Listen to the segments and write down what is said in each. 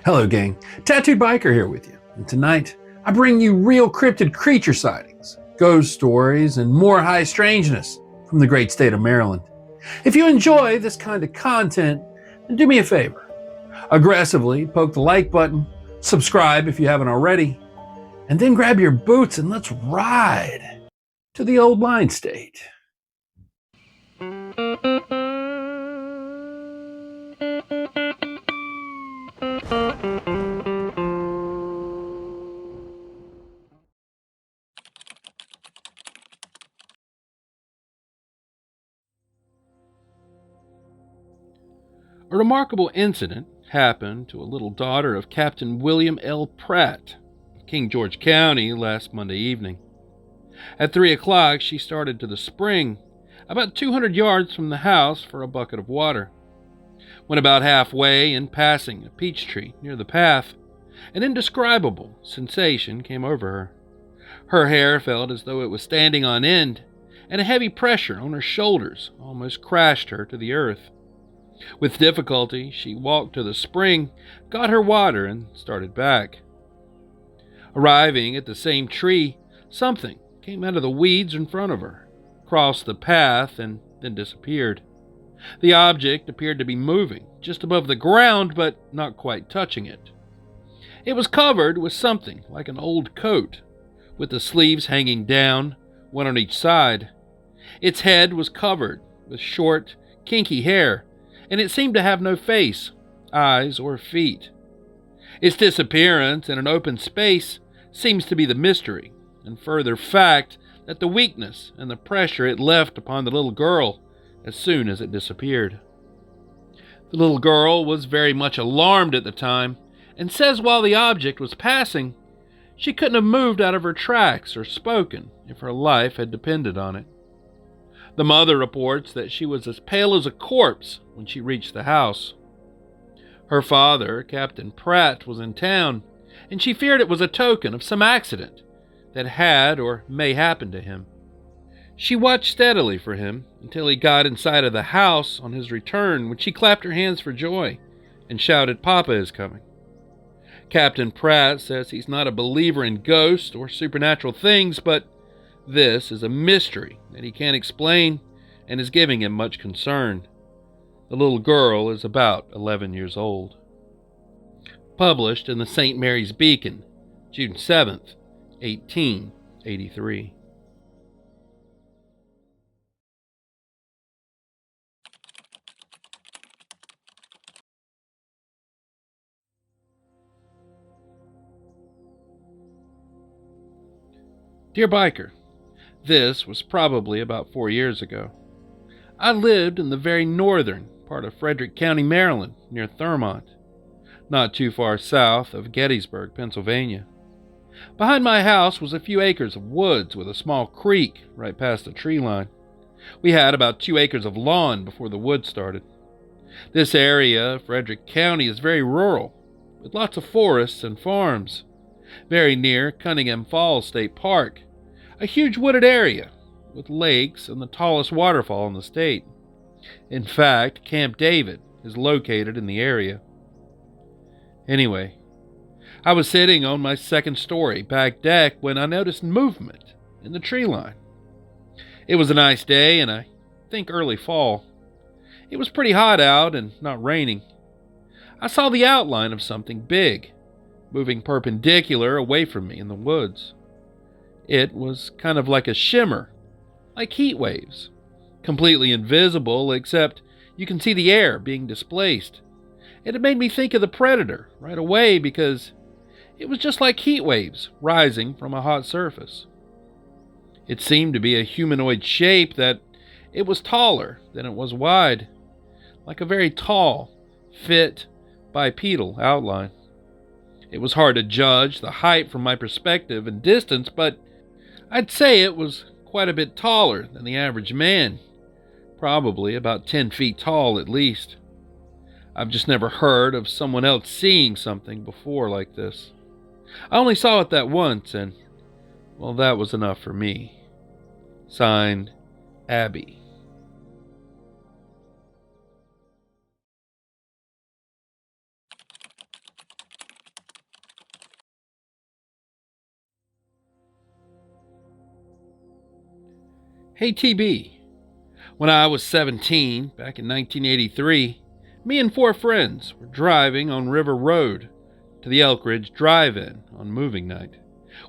Hello, gang. Tattooed Biker here with you. And tonight, I bring you real cryptid creature sightings, ghost stories, and more high strangeness from the great state of Maryland. If you enjoy this kind of content, then do me a favor. Aggressively poke the like button, subscribe if you haven't already, and then grab your boots and let's ride to the old line state. A remarkable incident happened to a little daughter of Captain William L. Pratt of King George County last Monday evening. At 3 o'clock, she started to the spring, about 200 yards from the house, for a bucket of water. When about halfway and passing a peach tree near the path, an indescribable sensation came over her. Her hair felt as though it was standing on end, and a heavy pressure on her shoulders almost crashed her to the earth. With difficulty, she walked to the spring, got her water, and started back. Arriving at the same tree, something came out of the weeds in front of her, crossed the path, and then disappeared. The object appeared to be moving just above the ground, but not quite touching it. It was covered with something like an old coat, with the sleeves hanging down, one on each side. Its head was covered with short, kinky hair, and it seemed to have no face, eyes, or feet. Its disappearance in an open space seems to be the mystery, and further fact that the weakness and the pressure it left upon the little girl as soon as it disappeared. The little girl was very much alarmed at the time, and says while the object was passing, she couldn't have moved out of her tracks or spoken if her life had depended on it. The mother reports that she was as pale as a corpse when she reached the house. Her father, Captain Pratt, was in town, and she feared it was a token of some accident that had or may happen to him. She watched steadily for him until he got inside of the house on his return, when she clapped her hands for joy and shouted, "Papa is coming." Captain Pratt says he's not a believer in ghosts or supernatural things, but this is a mystery that he can't explain and is giving him much concern. The little girl is about 11 years old. Published in the St. Mary's Beacon, June 7th, 1883. Dear Biker, this was probably about 4 years ago. I lived in the very northern part of Frederick County, Maryland, near Thurmont, not too far south of Gettysburg, Pennsylvania. Behind my house was a few acres of woods with a small creek right past the tree line. We had about 2 acres of lawn before the woods started. This area of Frederick County is very rural, with lots of forests and farms. Very near Cunningham Falls State Park, a huge wooded area with lakes and the tallest waterfall in the state. In fact, Camp David is located in the area. Anyway, I was sitting on my second-story back deck when I noticed movement in the tree line. It was a nice day, and I think early fall. It was pretty hot out and not raining. I saw the outline of something big, moving perpendicular away from me in the woods. It was kind of like a shimmer, like heat waves, completely invisible except you can see the air being displaced. And it made me think of the Predator right away because it was just like heat waves rising from a hot surface. It seemed to be a humanoid shape that it was taller than it was wide, like a very tall, fit, bipedal outline. It was hard to judge the height from my perspective and distance, but I'd say it was quite a bit taller than the average man, probably about 10 feet tall at least. I've just never heard of someone else seeing something before like this. I only saw it that once, and, well, that was enough for me. Signed, Abby. Hey TB, when I was 17, back in 1983, me and 4 friends were driving on River Road to the Elk Ridge Drive-In on moving night,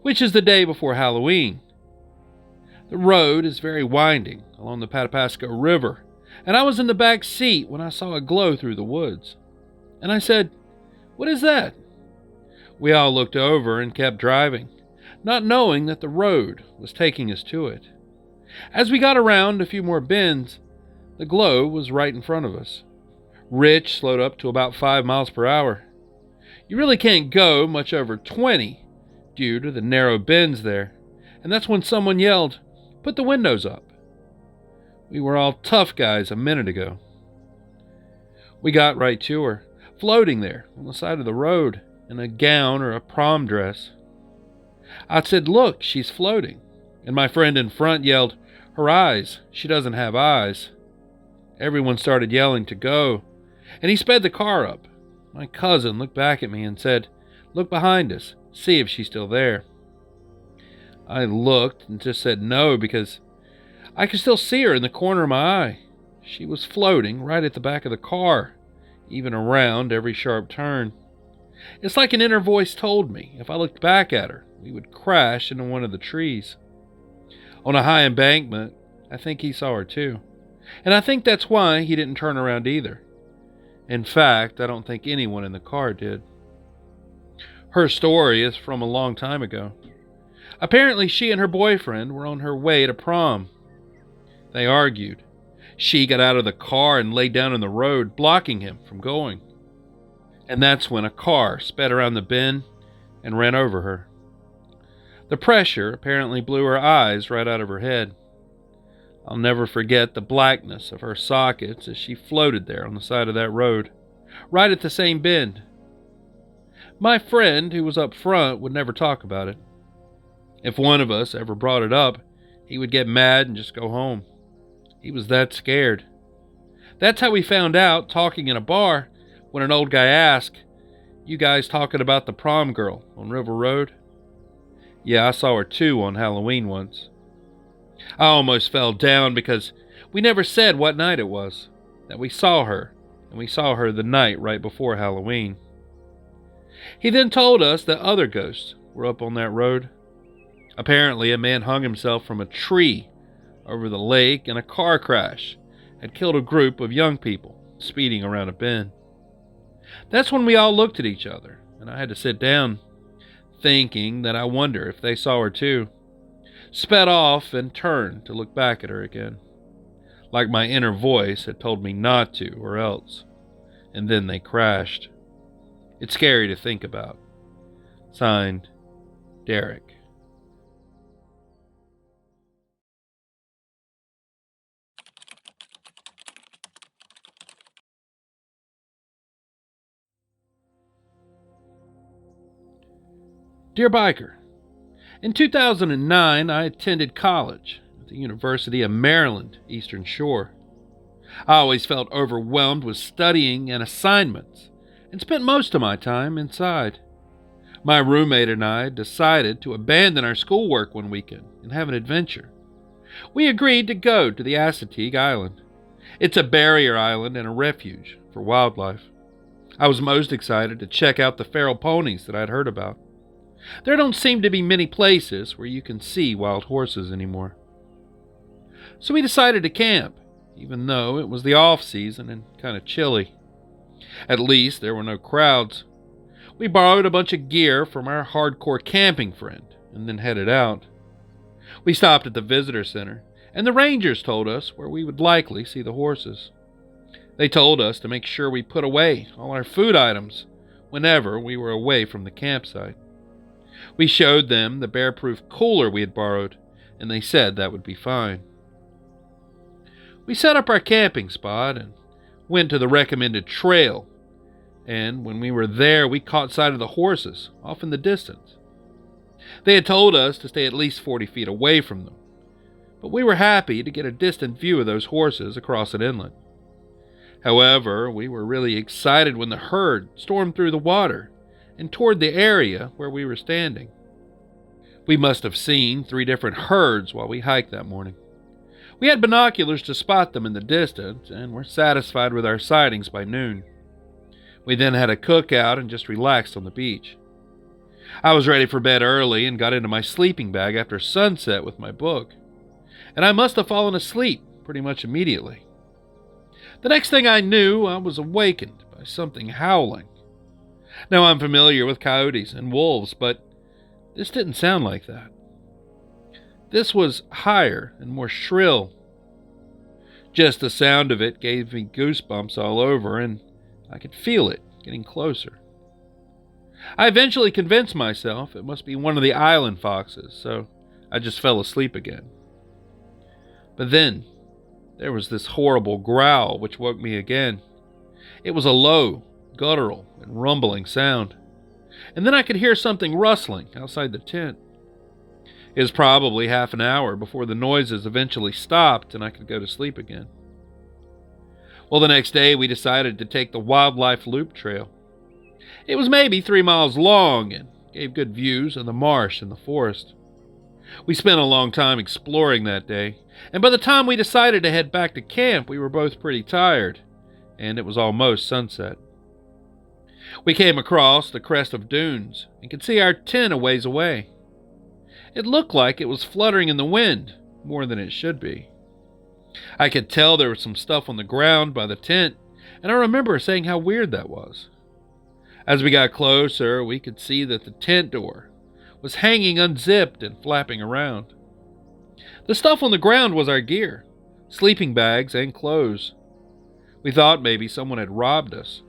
which is the day before Halloween. The road is very winding along the Patapsco River, and I was in the back seat when I saw a glow through the woods. And I said, "What is that?" We all looked over and kept driving, not knowing that the road was taking us to it. As we got around a few more bends, the glow was right in front of us. Rich slowed up to about 5 miles per hour. You really can't go much over 20 due to the narrow bends there, and that's when someone yelled, "Put the windows up." We were all tough guys a minute ago. We got right to her, floating there on the side of the road in a gown or a prom dress. I said, "Look, she's floating," and my friend in front yelled, "Her eyes, she doesn't have eyes." Everyone started yelling to go, and he sped the car up. My cousin looked back at me and said, "Look behind us, see if she's still there." I looked and just said no because I could still see her in the corner of my eye. She was floating right at the back of the car, even around every sharp turn. It's like an inner voice told me if I looked back at her, we would crash into one of the trees. On a high embankment, I think he saw her too. And I think that's why he didn't turn around either. In fact, I don't think anyone in the car did. Her story is from a long time ago. Apparently, she and her boyfriend were on her way to prom. They argued. She got out of the car and laid down in the road, blocking him from going. And that's when a car sped around the bend and ran over her. The pressure apparently blew her eyes right out of her head. I'll never forget the blackness of her sockets as she floated there on the side of that road, right at the same bend. My friend, who was up front, would never talk about it. If one of us ever brought it up, he would get mad and just go home. He was that scared. That's how we found out, talking in a bar, when an old guy asked, "You guys talking about the prom girl on River Road?" Yeah, I saw her too on Halloween once. I almost fell down because we never said what night it was that we saw her, and we saw her the night right before Halloween. He then told us that other ghosts were up on that road. Apparently, a man hung himself from a tree over the lake, and a car crash had killed a group of young people speeding around a bend. That's when we all looked at each other, and I had to sit down, thinking that I wonder if they saw her too. Sped off and turned to look back at her again, like my inner voice had told me not to or else, and then they crashed. It's scary to think about. Signed, Derek. Dear Biker, in 2009, I attended college at the University of Maryland, Eastern Shore. I always felt overwhelmed with studying and assignments and spent most of my time inside. My roommate and I decided to abandon our schoolwork one weekend and have an adventure. We agreed to go to the Assateague Island. It's a barrier island and a refuge for wildlife. I was most excited to check out the feral ponies that I'd heard about. There don't seem to be many places where you can see wild horses anymore. So we decided to camp, even though it was the off-season and kind of chilly. At least there were no crowds. We borrowed a bunch of gear from our hardcore camping friend and then headed out. We stopped at the visitor center, and the rangers told us where we would likely see the horses. They told us to make sure we put away all our food items whenever we were away from the campsite. We showed them the bear-proof cooler we had borrowed, and they said that would be fine. We set up our camping spot and went to the recommended trail, and when we were there, we caught sight of the horses off in the distance. They had told us to stay at least 40 feet away from them, but we were happy to get a distant view of those horses across an inlet. However, we were really excited when the herd stormed through the water and toward the area where we were standing. We must have seen 3 different herds while we hiked that morning. We had binoculars to spot them in the distance, and were satisfied with our sightings by noon. We then had a cookout and just relaxed on the beach. I was ready for bed early and got into my sleeping bag after sunset with my book, and I must have fallen asleep pretty much immediately. The next thing I knew, I was awakened by something howling. Now, I'm familiar with coyotes and wolves, but this didn't sound like that. This was higher and more shrill. Just the sound of it gave me goosebumps all over, and I could feel it getting closer. I eventually convinced myself it must be one of the island foxes, so I just fell asleep again. But then, there was this horrible growl which woke me again. It was a low, guttural, and rumbling sound, and then I could hear something rustling outside the tent. It was probably half an hour before the noises eventually stopped and I could go to sleep again. Well, the next day we decided to take the wildlife loop trail. It was maybe 3 miles long and gave good views of the marsh and the forest. We spent a long time exploring that day, and by the time we decided to head back to camp, we were both pretty tired, and it was almost sunset. We came across the crest of dunes and could see our tent a ways away. It looked like it was fluttering in the wind more than it should be. I could tell there was some stuff on the ground by the tent, and I remember saying how weird that was. As we got closer, we could see that the tent door was hanging unzipped and flapping around. The stuff on the ground was our gear, sleeping bags and clothes. We thought maybe someone had robbed us.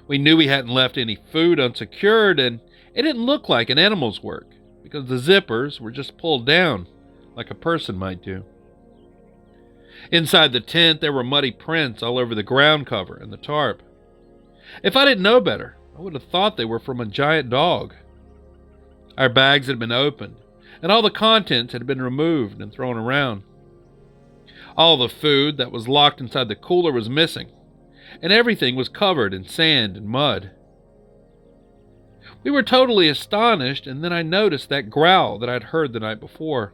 We knew we hadn't left any food unsecured, and it didn't look like an animal's work, because the zippers were just pulled down like a person might do. Inside the tent, there were muddy prints all over the ground cover and the tarp. If I didn't know better, I would have thought they were from a giant dog. Our bags had been opened, and all the contents had been removed and thrown around. All the food that was locked inside the cooler was missing, and everything was covered in sand and mud. We were totally astonished, and then I noticed that growl that I'd heard the night before.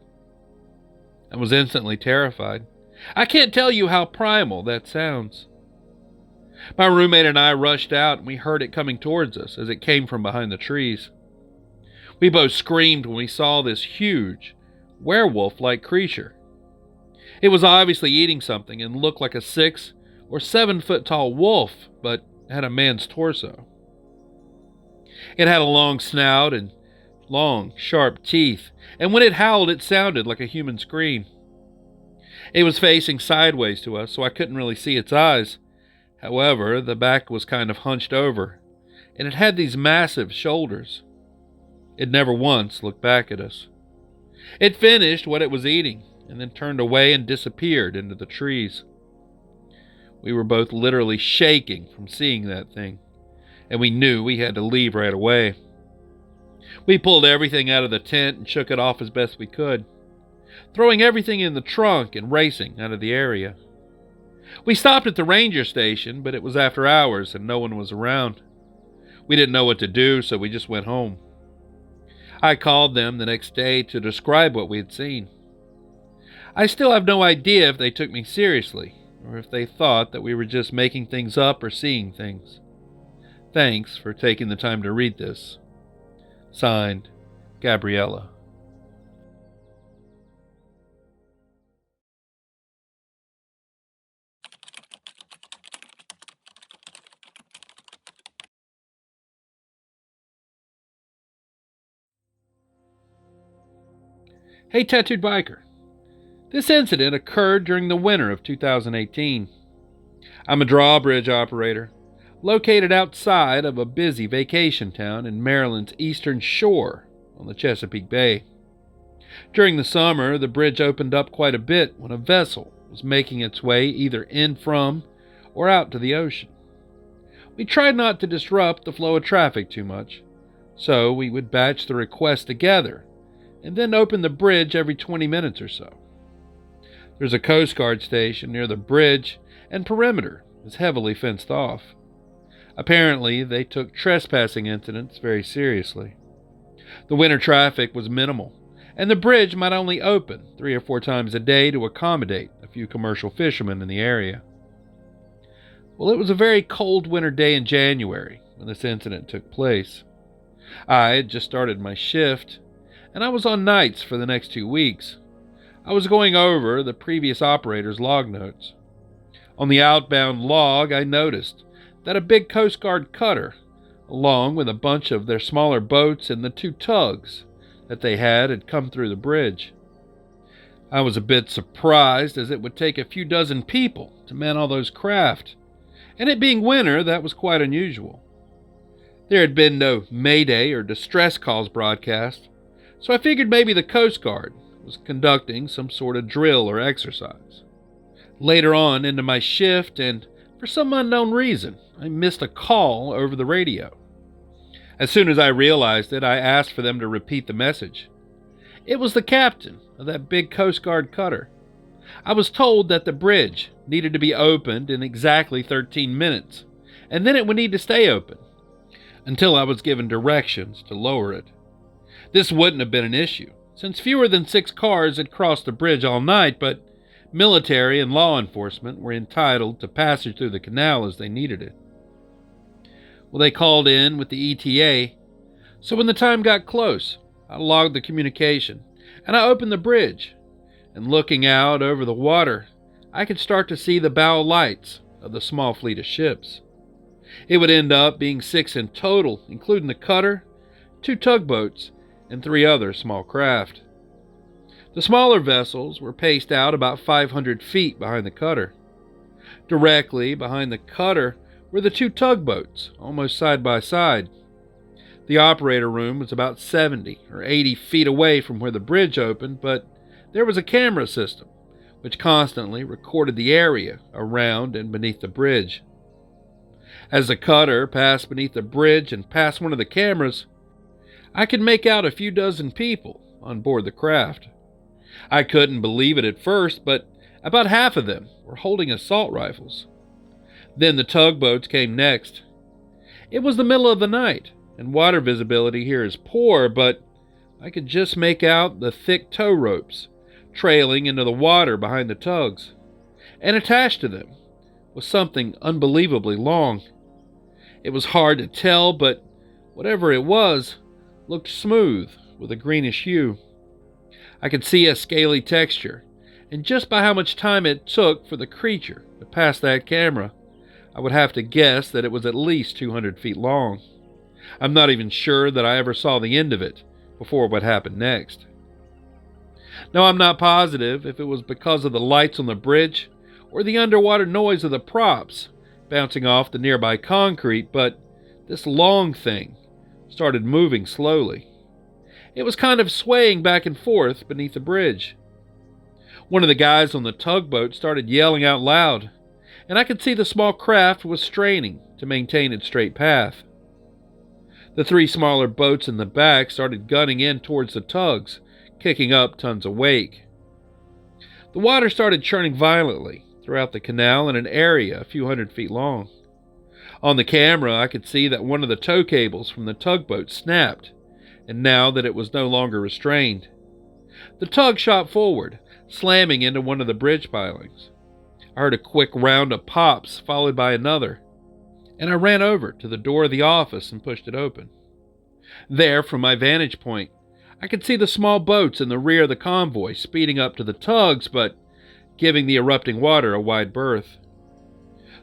I was instantly terrified. I can't tell you how primal that sounds. My roommate and I rushed out, and we heard it coming towards us as it came from behind the trees. We both screamed when we saw this huge, werewolf-like creature. It was obviously eating something and looked like a 6 or 7 foot tall wolf, but had a man's torso. It had a long snout and long, sharp teeth, and when it howled, it sounded like a human scream. It was facing sideways to us, so I couldn't really see its eyes. However, the back was kind of hunched over, and it had these massive shoulders. It never once looked back at us. It finished what it was eating, and then turned away and disappeared into the trees. We were both literally shaking from seeing that thing, and we knew we had to leave right away. We pulled everything out of the tent and shook it off as best we could, throwing everything in the trunk and racing out of the area. We stopped at the ranger station, but it was after hours and no one was around. We didn't know what to do, so we just went home. I called them the next day to describe what we had seen. I still have no idea if they took me seriously, or if they thought that we were just making things up or seeing things. Thanks for taking the time to read this. Signed, Gabriella. Hey, Tattooed Biker. This incident occurred during the winter of 2018. I'm a drawbridge operator, located outside of a busy vacation town in Maryland's eastern shore on the Chesapeake Bay. During the summer, the bridge opened up quite a bit when a vessel was making its way either in from or out to the ocean. We tried not to disrupt the flow of traffic too much, so we would batch the requests together and then open the bridge every 20 minutes or so. There's a Coast Guard station near the bridge, and perimeter is heavily fenced off. Apparently, they took trespassing incidents very seriously. The winter traffic was minimal, and the bridge might only open 3 or 4 times a day to accommodate a few commercial fishermen in the area. Well, it was a very cold winter day in January when this incident took place. I had just started my shift, and I was on nights for the next 2 weeks. I was going over the previous operator's log notes. On the outbound log, I noticed that a big Coast Guard cutter, along with a bunch of their smaller boats and the 2 tugs that they had come through the bridge. I was a bit surprised, as it would take a few dozen people to man all those craft, and it being winter, that was quite unusual. There had been no mayday or distress calls broadcast, so I figured maybe the Coast Guard was conducting some sort of drill or exercise. Later on into my shift, and for some unknown reason, I missed a call over the radio. As soon as I realized it, I asked for them to repeat the message. It was the captain of that big Coast Guard cutter. I was told that the bridge needed to be opened in exactly 13 minutes, and then it would need to stay open until I was given directions to lower it. This wouldn't have been an issue, since fewer than 6 cars had crossed the bridge all night, but military and law enforcement were entitled to passage through the canal as they needed it. Well, they called in with the ETA, so when the time got close, I logged the communication, and I opened the bridge, and looking out over the water, I could start to see the bow lights of the small fleet of ships. It would end up being 6 in total, including the cutter, 2 tugboats, and 3 other small craft. The smaller vessels were paced out about 500 feet behind the cutter. Directly behind the cutter were the 2 tugboats, almost side by side. The operator room was about 70 or 80 feet away from where the bridge opened, but there was a camera system which constantly recorded the area around and beneath the bridge. As the cutter passed beneath the bridge and past one of the cameras, I could make out a few dozen people on board the craft. I couldn't believe it at first, but about half of them were holding assault rifles. Then the tugboats came next. It was the middle of the night, and water visibility here is poor, but I could just make out the thick tow ropes trailing into the water behind the tugs, and attached to them was something unbelievably long. It was hard to tell, but whatever it was looked smooth with a greenish hue. I could see a scaly texture, and just by how much time it took for the creature to pass that camera, I would have to guess that it was at least 200 feet long. I'm not even sure that I ever saw the end of it before what happened next. Now, I'm not positive if it was because of the lights on the bridge or the underwater noise of the props bouncing off the nearby concrete, but this long thing started moving slowly. It was kind of swaying back and forth beneath the bridge. One of the guys on the tugboat started yelling out loud, and I could see the small craft was straining to maintain its straight path. The 3 smaller boats in the back started gunning in towards the tugs, kicking up tons of wake. The water started churning violently throughout the canal in an area a few hundred feet long. On the camera, I could see that one of the tow cables from the tugboat snapped, and now that it was no longer restrained, the tug shot forward, slamming into one of the bridge pilings. I heard a quick round of pops, followed by another, and I ran over to the door of the office and pushed it open. There, from my vantage point, I could see the small boats in the rear of the convoy speeding up to the tugs, but giving the erupting water a wide berth.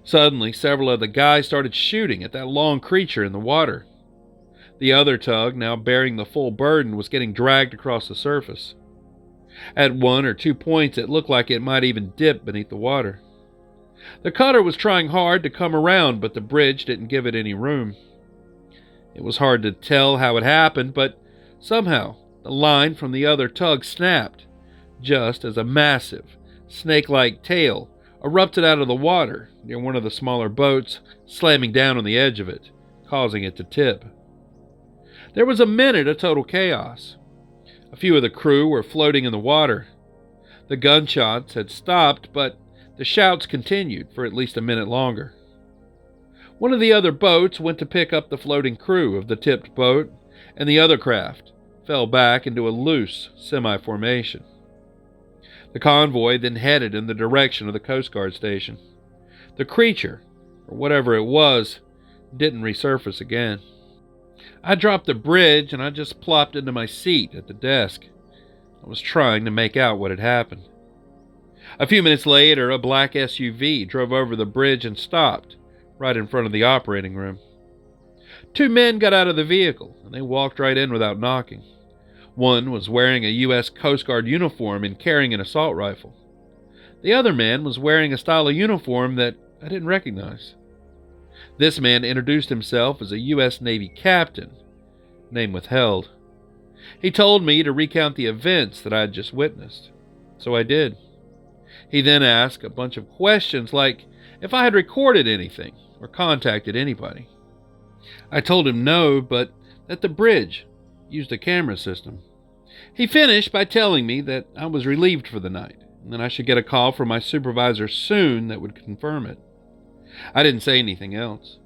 Suddenly, several of the guys started shooting at that long creature in the water. The other tug, now bearing the full burden, was getting dragged across the surface. At 1 or 2 points, it looked like it might even dip beneath the water. The cutter was trying hard to come around, but the bridge didn't give it any room. It was hard to tell how it happened, but somehow the line from the other tug snapped, just as a massive, snake-like tail erupted out of the water near one of the smaller boats, slamming down on the edge of it, causing it to tip. There was a minute of total chaos. A few of the crew were floating in the water. The gunshots had stopped, but the shouts continued for at least a minute longer. One of the other boats went to pick up the floating crew of the tipped boat, and the other craft fell back into a loose semi-formation. The convoy then headed in the direction of the Coast Guard station. The creature, or whatever it was, didn't resurface again. I dropped the bridge and I just plopped into my seat at the desk. I was trying to make out what had happened. A few minutes later, a black SUV drove over the bridge and stopped right in front of the operating room. Two men got out of the vehicle and they walked right in without knocking. One was wearing a U.S. Coast Guard uniform and carrying an assault rifle. The other man was wearing a style of uniform that I didn't recognize. This man introduced himself as a U.S. Navy captain, name withheld. He told me to recount the events that I had just witnessed, so I did. He then asked a bunch of questions like if I had recorded anything or contacted anybody. I told him no, but that the bridge used a camera system. He finished by telling me that I was relieved for the night and that I should get a call from my supervisor soon that would confirm it. I didn't say anything else.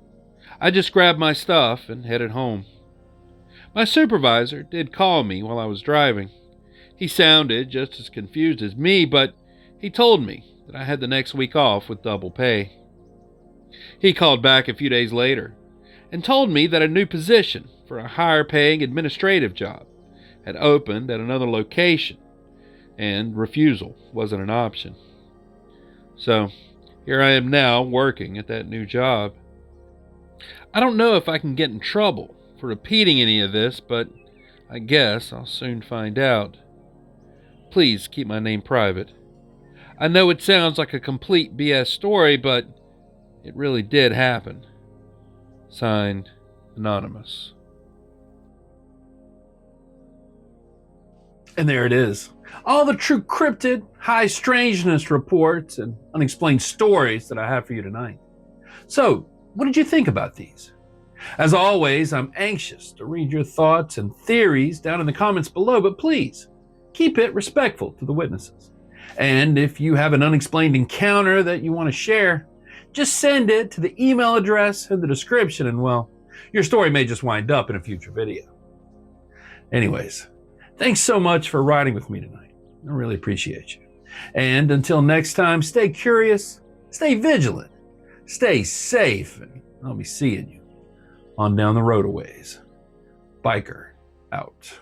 I just grabbed my stuff and headed home. My supervisor did call me while I was driving. He sounded just as confused as me, but he told me that I had the next week off with double pay. He called back a few days later and told me that a new position for a higher-paying administrative job had opened at another location, and refusal wasn't an option. So, here I am now working at that new job. I don't know if I can get in trouble for repeating any of this, but I guess I'll soon find out. Please keep my name private. I know it sounds like a complete BS story, but it really did happen. Signed, Anonymous. And there it is. All the true cryptid, high strangeness reports and unexplained stories that I have for you tonight. So, what did you think about these? As always, I'm anxious to read your thoughts and theories down in the comments below, but please, keep it respectful to the witnesses. And if you have an unexplained encounter that you want to share, just send it to the email address in the description and, well, your story may just wind up in a future video. Anyways, thanks so much for riding with me tonight. I really appreciate you. And until next time, stay curious, stay vigilant, stay safe, and I'll be seeing you on down the road a ways. Biker out.